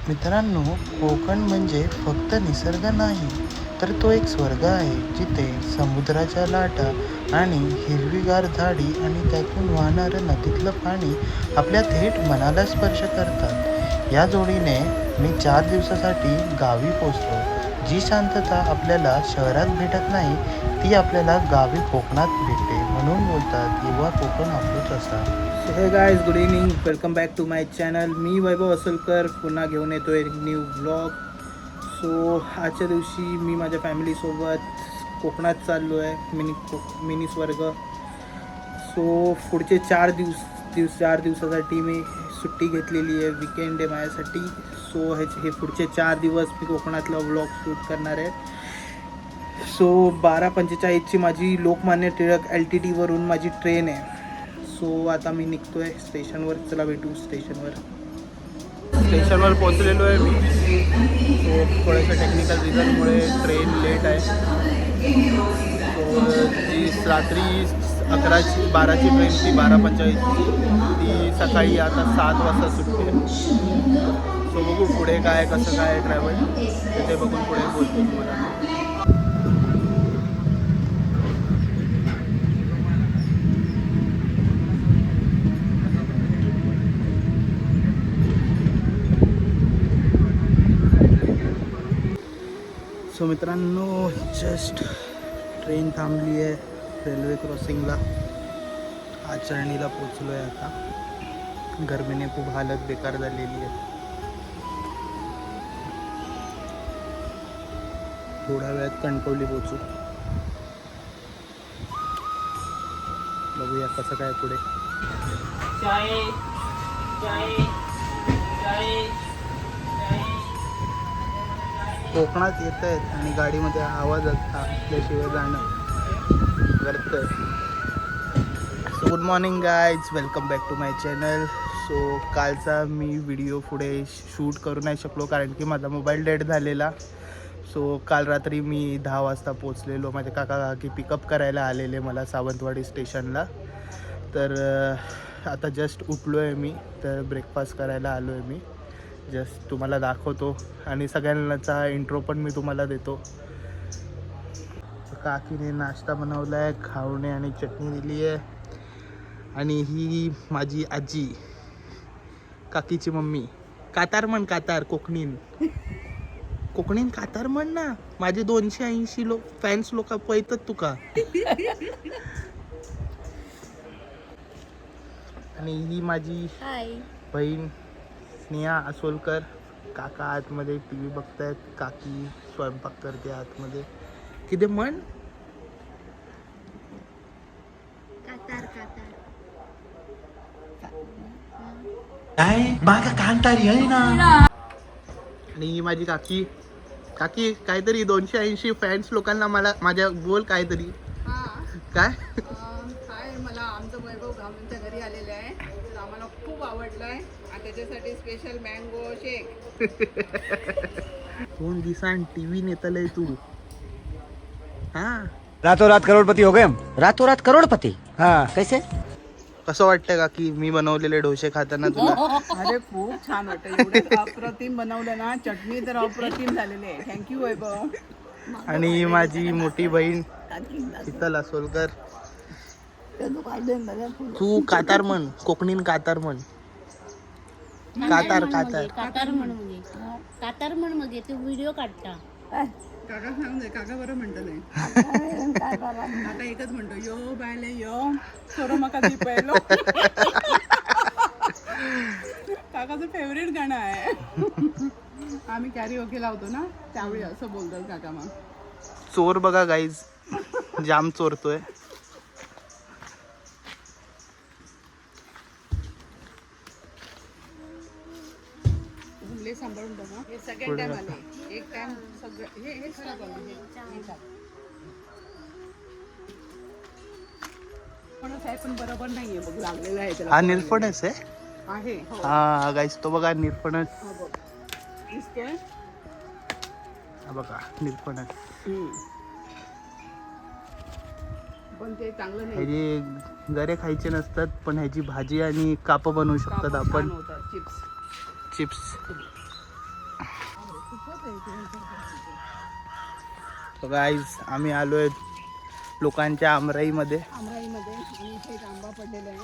मित्रांनो, कोकण म्हणजे फक्त निसर्ग नाही, तर तो एक स्वर्ग आहे जिथे समुद्राच्या लाटा आणि हिरवीगार झाडी आणि त्यातून वाहणारं नदीतलं पाणी आपल्या थेट मनाला स्पर्श करतात. या जोडीने मी 4 दिवसासाठी गावी पोचलो. जी शांतता आपल्याला शहरात भेटत नाही, ती आपल्याला गावी कोकणात भेटते. म्हणून बोलतात, युवा कोकण आपलंच असा. So hey guys, good evening, welcome back to my channel. मी वैभव असलकर पुन्हा घेऊन येतो एक न्यू ब्लॉग. सो आजच्या दिवशी मी माझ्या फॅमिलीसोबत कोकणात चाललो आहे, मिनी स्वर्ग. सो पुढचे 4 दिवसासाठी मी सुट्टी घेतलेली आहे, विकेंड आहे माझ्यासाठी. सो हे पुढचे 4 दिवस मी कोकणातला व्लॉग शूट करणार आहे. सो 12:45ची माझी लोकमान्य टिळक LTT वरून माझी ट्रेन आहे. सो आता मी निघतो आहे स्टेशनवर. चला भेटू स्टेशनवर पोचलेलो आहे मी. सो थोड्याशा टेक्निकल रिझनमुळे ट्रेन लेट आहे. सो जी रात्री 12ची ट्रेन ती 12:45 ती सकाळी आता 7 वाजता सुटते. सो बघू पुढे काय कसं काय ट्रॅव्हल ते बघून पुढे बोलतो तुम्हाला. सो मित्रांनो, जस्ट ट्रेन थांबली आहे रेल्वे क्रॉसिंगला. आचरणीला पोचलो आहे आता. गरमीने खूप हालत बेकार झालेली आहे. थोड्या वेळात कणकवली पोचू. बघूया कसं काय पुढे. कोकणात येत आहेत आणि गाडीमध्ये आवाज असल्याशिवाय जाणं व्यर्थ आहे. So good morning guys, welcome back to my channel. So कालचा मी व्हिडिओ पुढे शूट करू नाही शकलो कारण की माझा मोबाईल डेड झालेला. सो काल रात्री मी 10 वाजता पोचलेलो. माझे काका काकी पिकअप करायला आलेले मला सावंतवाडी स्टेशनला. तर आता जस्ट उठलो आहे मी, तर ब्रेकफास्ट करायला आलो आहे मी. जस्ट तुम्हाला दाखवतो आणि सगळ्यांचा इंट्रो पण मी तुम्हाला देतो. काकीने नाश्ता बनवला आहे, खावणे आणि चटणी दिली आहे. आणि ही माझी आजी, काकीची मम्मी. कातार म्हण, कातार कोकणीन कातार म्हण ना. माझे 280 फॅन्स लोक पळतात तुका. आणि ही माझी बहीण स्नेहा असोलकर. काका आतमध्ये TV बघतायत, काकी स्वयंपाक करते आतमध्ये. किती म्हण आणि ही माझी काकी. काकी काहीतरी 280 फॅन्स लोकांना मला माझ्या बोल काहीतरी. काय मला आमचं वैभव आमच्या घरी आलेलं आहे, तर आम्हाला खूप आवडलं आहे आणि त्याच्यासाठी स्पेशल मँगो शेक. 2 दिवसांनी TV नेतलंय तू. हा, रातों रात करोड़पति हो गए हम. रातों रात करोड़पति. हाँ. कैसे? कसं वाटतंय काकी मी बनवलेले डोसे खाताना तुला? अरे खूप छान वाटतं. एवढं अप्रतिम बनवलं ना, चटणी तर अप्रतिम झालेली आहे. थँक्यू वैभव. आणि माझी मोठी बहीण शीतल असोलकर. तू कातार म्हण, कोकणीन कातार म्हण. कातार म्हण मग तू व्हिडिओ काढता. काका सांग दे, काका बरं म्हणतो नाही. काका एकच म्हणतो, यो बायले यो सोरो मका दी पहिलो. काकाचं फेवरेट गाणं आहे. आम्ही कॅरीओके लावतो ना, त्यावेळी असं बोलतात काका. मग चोर बघा गाईज, जाम चोरतोय. सांभाळून बघा. हे सेकंड टाइम आले, एक टाइम सगळं हे खराब आलं. फणस आहे पण बरोबर नाहीये बघ, लागलेला आहे त्याला. हा निरफणस आहे. हो. हा गाईज, तो बघा निरफणस. दिसतोय. हा बघा निरफणस. पण ते चांगलं नाही. ह्याची गरे खायचे नसतात, पण ह्याची भाजी आणि काप बनवू शकतात आपण. चिप्स. चिप्स. तो गाईज आम्ही आलोय लोकांच्या आमराईमध्ये. आमराईमध्ये आणि इथे एक आंबा पडलेला आहे.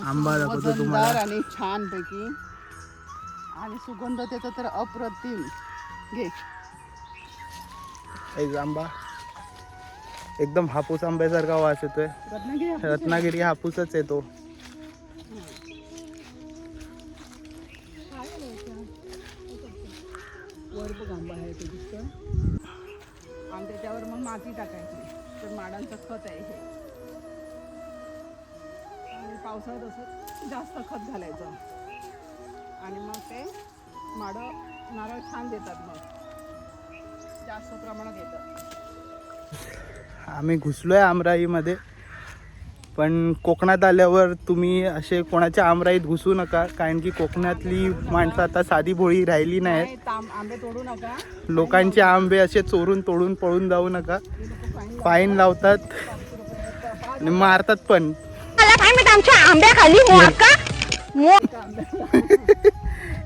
आंबा दाखवतो वजनदार तुम्हाला. आणि छान पैकी आणि सुगंध त्याचा तर अप्रतिम. घे. एक आंबा एकदम हापूस आंब्यासारखा वास येतोय. रत्नागिरी हापूस आहे. रत्नागिरी हापूसच येतो. वर बघ आंबा आहे ते दिसतं. आणि त्याच्यावर मग माती टाकायची. तर माडांचं खत आहे हे. आणि पावसाळ्यात असं जास्त खत घालायचं आणि मग ते माडं नारळ छान देतात. मग जास्त प्रमाणात येतं. आम्ही घुसलोय आमराईमध्ये, पण कोकणात आल्यावर तुम्ही असे कोणाच्या आमराईत घुसू नका, कारण की कोकणातली माणसं आता साधी भोळी राहिली नाहीत. नाही, आंबे तोडू नका. लोकांचे आंबे असे चोरून तोडून पळून जाऊ नका. फाईन लावतात आणि मारतात पण.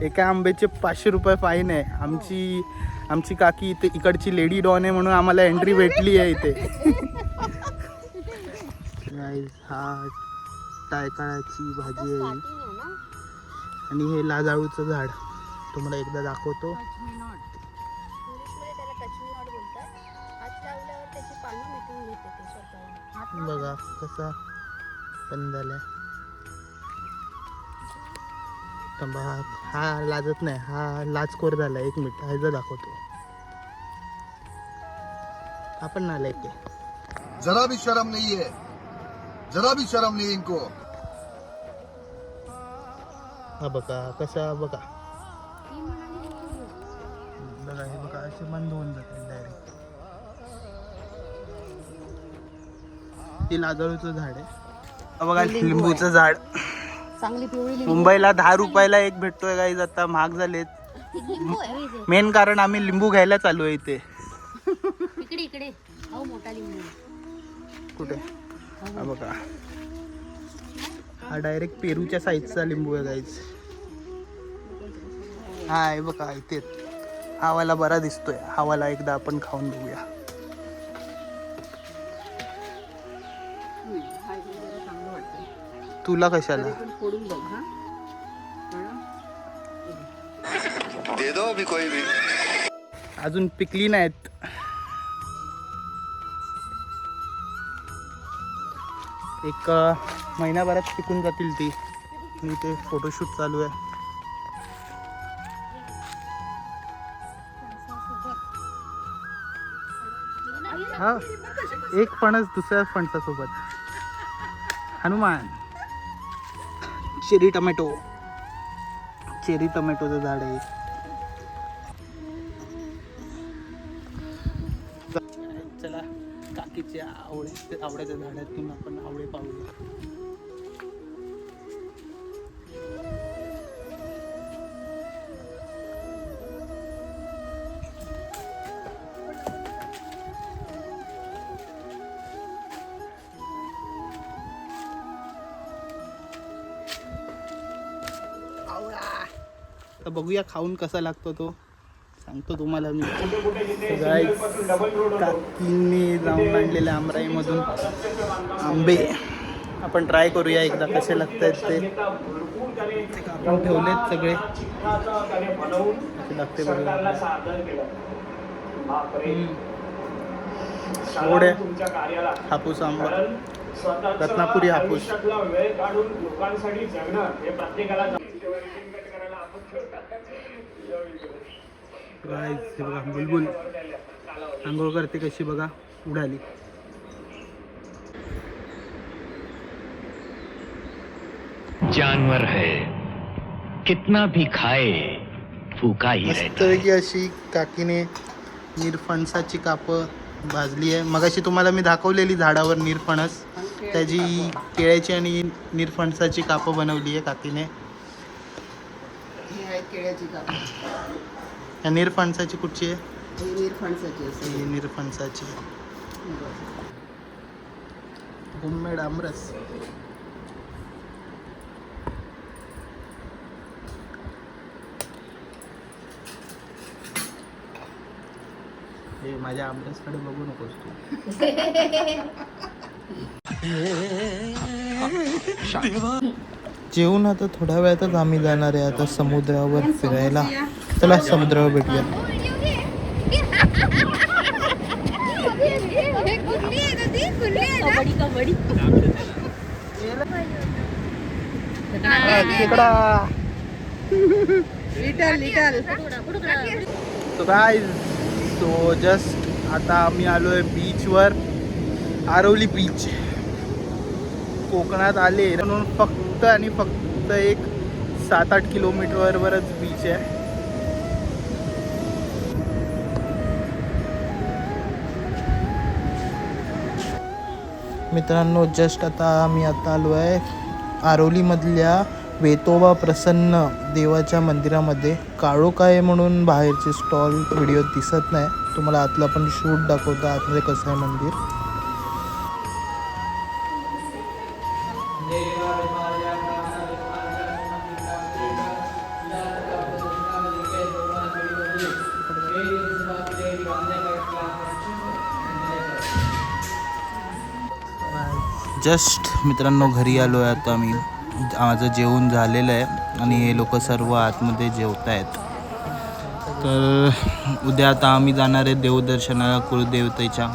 एका आंब्याचे 500 रुपये फाईन आहे. आमची काकी इथे इकडची लेडी डॉन आहे म्हणून आम्हाला एंट्री भेटली आहे इथे. हा टायकाळाची भाजी आहे आणि हे लाजाळूचं झाड तुम्हाला एकदा दाखवतो. बघा कसा पण झालाय. हा लाजत नाही, हा लाजखोर झाला. एक मिनिट ह्याचा दाखवतो. आपण नालायक आहे. जरा भी शर्म नहीं है, जरा भी शर्म नहीं इनको. हा बघा कसा बघा बघा हे बघा असे बंद होऊन जाते डायरेक्ट. हे लाजाळूचं झाड आहे. हा बघा लिंबूचं झाड. चांगली पिवळी मुंबईला 10 रुपयाला एक भेटतोय गाईज. आता महाग झालेत. मेन कारण आम्ही लिंबू घ्यायला चालू आहे इथे. इकडे इकडे अहो मोठा लिंबू. कुठे? हा बघा हा डायरेक्ट पेरूच्या साईजचा लिंबू आहे गाईज. हा आहे बघा इथे. हा वाला बरा दिसतोय. हा वाला एकदा आपण खाऊन बघूया. चांगलं वाटतं. तुला कशाला? फोडून बघ. हा दे दो अभी कोई भी. अजून पिकली नाहीत. एक महिन्याभरात पिकून जातील ती. मी ते फोटोशूट चालू आहे. हा एक फणस दुसऱ्या फणसासोबत. हनुमान. चेरी टोमॅटोचं झाड आहे. चला काकीच्या आवड्याच्या झाडातून आपण आवळे पाहूया. तर बघूया खाऊन कसा लागतो तो. सांगतो तुम्हाला मी. काकींनी जाऊन आणलेल्या आमराईमधून आंबे आपण ट्राय करूया एकदा कसे लागत आहेत ते. आपण ठेवलेत सगळे कसे लागते बघा. गोड आहे. हापूस आंबा, रत्नापुरी हापूस. गाईस हे बघा बुलबुल आंघोळ करते कशी बघा उडाली. जानवर है कितना भी खाए भूखा ही रहता है. मस्तपैकी अशी काकीने निरफणसाची कापं भाजली आहे. मगाशी तुम्हाला मी दाखवलेली झाडावर निरफणस, त्याची केळ्याची आणि निरफणसाची कापं बनवली आहे काकीने. ही आहे केळ्याची काप. या निरफणसाची कुठची आहे? ही निरफणसाची असते. ही निरफणसाची. होममेड आमरस. हे माझ्या अभ्यासकडे बघू नकोस तू. जेवून आता थोड्या वेळातच आम्ही जाणार आहे आता समुद्रावर फिरायला. चला समुद्रावर भेटूया. तो गाइस, सो जस्ट आता आम्ही आलोय बीचवर, आरवली बीच. कोकणात आले म्हणून फक्त आणि फक्त एक 7-8 किलोमीटरवरच बीच आहे. मित्रांनो, जस्ट आम्ही आलो आहे आरवलीमधल्या वेतोबा प्रसन्न देवाच्या मंदिरामध्ये. काळोख आहे म्हणून बाहेरचे स्टॉल व्हिडिओ दिसत नाही. तुम्हाला आतला पण शूट दाखवतो आतमध्ये कसं आहे मंदिर. जस्ट मित्रांनो घरी आलो आहे आता मी. माझं जेवण झालेलं आहे आणि हे लोक सर्व आतमध्ये जेवत आहेत. तर उद्या आता आम्ही जाणार आहे देवदर्शनाला कुलदेवतेच्या.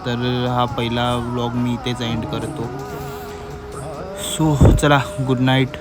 तर हा पहिला व्लॉग मी इथेच एंड करतो. सो चला, गुड नाईट.